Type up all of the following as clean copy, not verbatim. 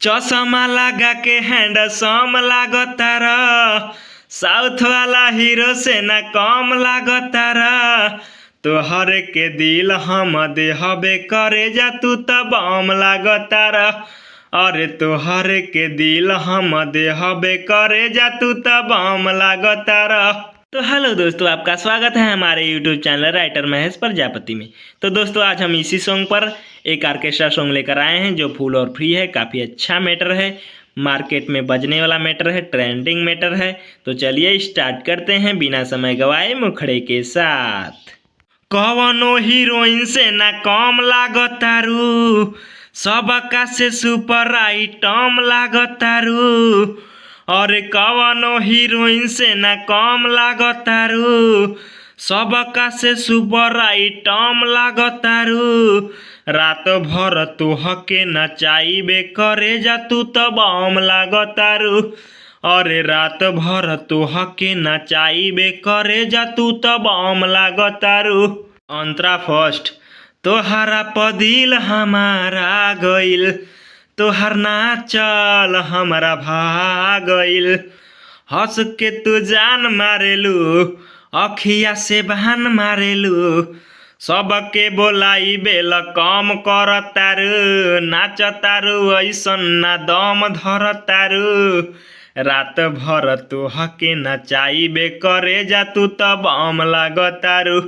चश्मा लगा के हैंडसम लागतार, साउथ वाला हीरो से ना कम लागतार। तोहर के दिल हम देहबे करे जा तू त बम लागतार। अरे तोहर के दिल हम देहबे करे जा तू त बम लागतार। तो हेलो दोस्तों, आपका स्वागत है हमारे YouTube channel writer Mahesh Prajapati में। तो दोस्तों आज हम इसी सॉन्ग पर एक ऑर्केस्ट्रा सॉन्ग लेकर आए हैं जो फुल और फ्री है। काफ़ी अच्छा मैटर है, मार्केट में बजने वाला मैटर है, ट्रेंडिंग मैटर है। तो चलिए स्टार्ट करते हैं बिना समय गवाए मुखड़े के साथ। कवनो हीरोइन से ना कम लागतारू, सबका से सुपर आइटम लागतारू। अरे कवनो हीरोइन से ना कम लागतारू, सबका से सुपर आइटम लागतारू। रात भर तोहके नचाइबे करे जा तू त बम लागतारू। अरे रात भर तोहके नचाइबे करे जा तू त बम लागतारू। अंतरा फर्स्ट तोहरा पदिल हमारा गइल, तोहर नाचल हमरा भागइल। हंस के तू जान मारेलू, अखिया से बहान मारेलू। सबके बोलाई बेल कम करतारू, नाचतारू ऐसन ना दम धरतारू। रात भर तोहके नचाइबे करे जा तू त बम लागतारू।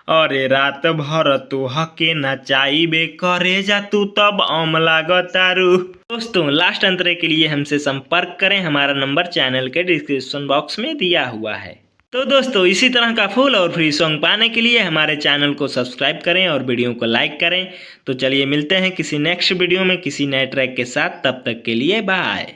अरे रात भर तोहके नचाइबे करे जा तू त बम लागतारू। दोस्तों लास्ट अंतरे के लिए हमसे संपर्क करें, हमारा नंबर चैनल के डिस्क्रिप्शन बॉक्स में दिया हुआ है। तो दोस्तों इसी तरह का फुल और फ्री सॉन्ग पाने के लिए हमारे चैनल को सब्सक्राइब करें और वीडियो को लाइक करें। तो चलिए मिलते हैं किसी नेक्स्ट वीडियो में किसी नए ट्रैक के साथ, तब तक के लिए बाय।